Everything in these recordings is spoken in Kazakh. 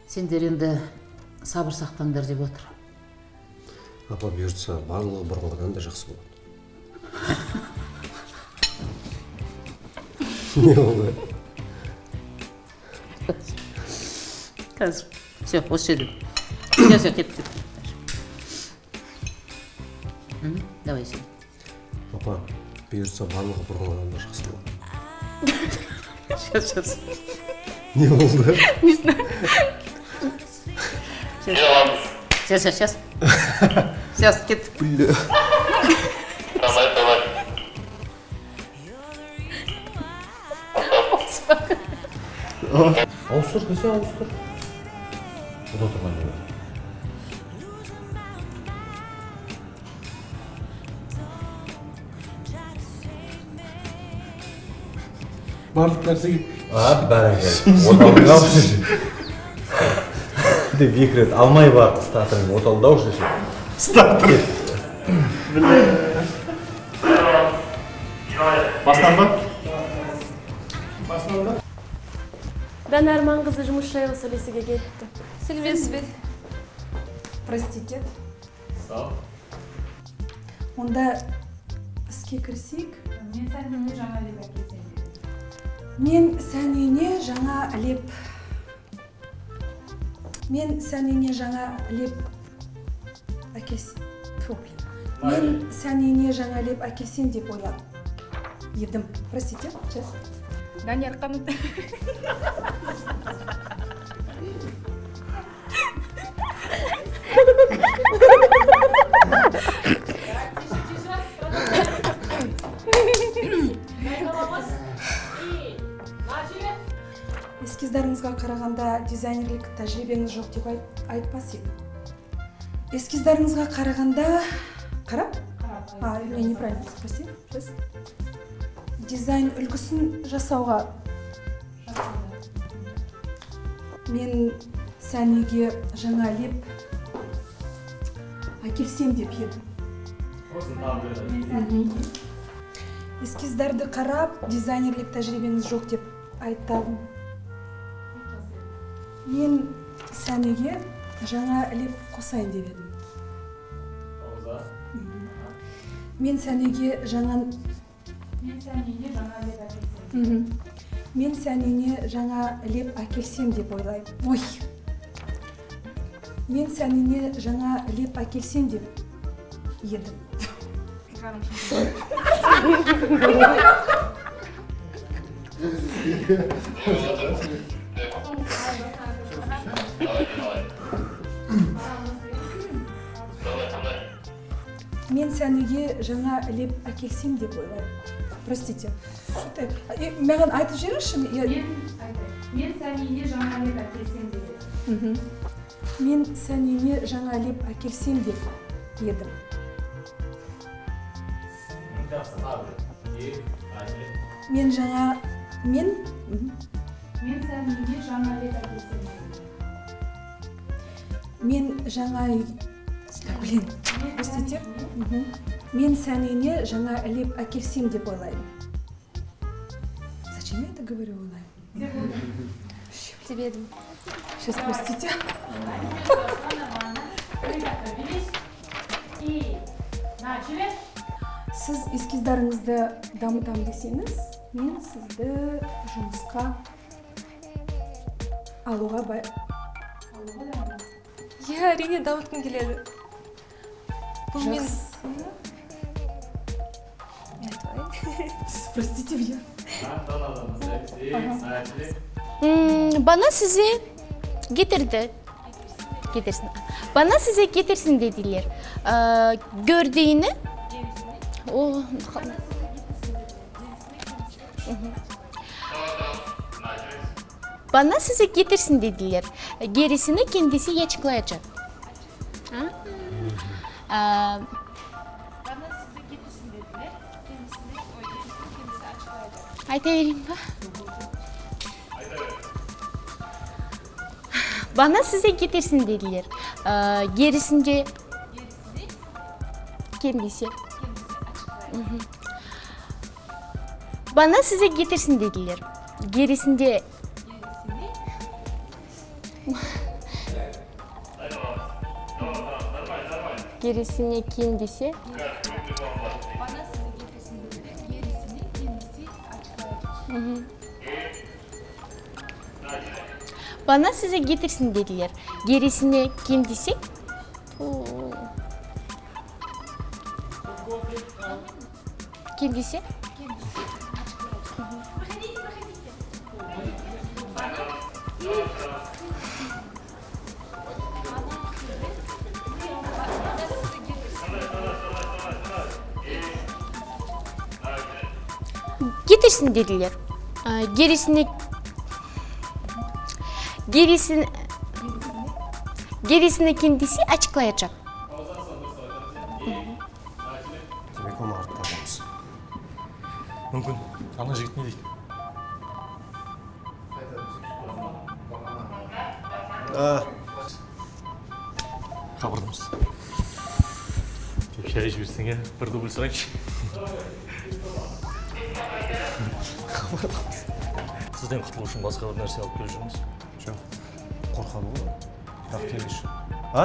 Сендер енді сабыр сақтаңдар деп отыр. Апа бұйыртса барлығы бұрынғыдан да жақсы болады. Не болды? Қазір. Все, осы жерде. Все, кеттік. Давай сен. Апа бұйыртса барлығы бұрынғыдан да жақсы болады. Сейчас. Не болды? Не знаю. Сейчас. Сейчас, кеттік. Бля. Давай. Ауыстыр, көсе ауыстыр. Бұда отырған жер. Барлық нәрсеге Бәрекелді. Оталдың аушы. Деп екі рет алмай барды статорын. Оталды аушы. стартер. Бастан ба? Дана Арман қызы жұмыс жайлы сөйлесуге келіпті. Сәлеметсіз. Простите. Сау. Онда іске кірсек. Мен сәніне жаңа леп. Мен сәніне жаңа леп әкелсем деп ойлап едім. Простите, сейчас. Данияр қамын. Ескіздарыңызға қарағанда дизайнерлік тәжірибеңіз жоқ деп айтпас едім. Ескіздарыңызға қарағанда... Қарап? Мен неправильно, прости. Дизайн үлгісін жасауға... Мен сәнеге жаңа леп әкелсем деп едім. Ескіздарды қарап, дизайнерлік тәжірибеңіз жоқ деп айтам. Мен сәнеге жаңа леп қосайын деп едім. Мен сәнеге жаңа леп әкелсем деп ойлайм. Ой! Мен сәнеге жаңа леп әкелсем деп едім. Мен сәнеге жаңа леп әкелсем деп ойлайм. Простите. Маған айтып жіберіңізші? Мен сәніне жаңа леп әкелсем деп едім. Мен сәнеге жаңа леп әкелсем деп едім. Мен сәніне жаңа леп әкелсем деп едім. Мен сәнеге жаңа леп әкелсем деп ойлайм. Зачем я это говорю, ойлайм? Деп едім. Сейчас, простите. Сіз эскиздарыңызды дамытам десеңіз, мен сізді жұмысқа алуға Әрине дамытқым келеді. Бұл мен... Простите меня. Bana sizi getirdi. Getirsin. Bana size getirsin dediler. Gördüğünü o Bana size getirsin dediler. Gerisini kendisi açıklayacak. Bana size getirsin dediler. Gerisini kendisi açıklayacak. Aytayvereyim mi? Bana size getirsin dediler. Gerisinde kendisi. Bana size getirsin dediler. Gerisinde Gerisini kendisi. Bana size getirsin dediler. Gerisini kendisi. Kendisi. Getirsin dediler. Gerisini kendisi açıklayacak. Демек оны артта аламыз. Мүмкін ана жігіт не дейді? Хабардамыз. Деп шай жіберсең иә, бір дубль сұрайыншы. Сізден құтылу үшін басқа бір нәрсе алып келіп жүрміз. Жоқ, қорқады ғой. Бірақ келеші. А?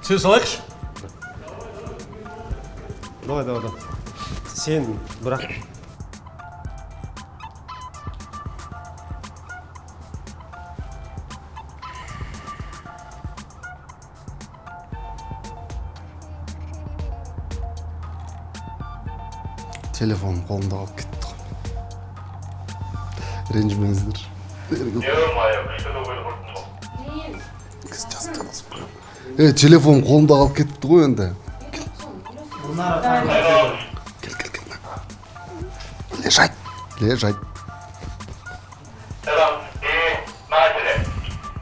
Сөз салайықшы. Давай. Сен бірақ... Телефоным қолымда қалып кетті ғой. Ренжімеңіздер. Телефоным қолымда қалып кетті ғой енді. Кел. Лежать.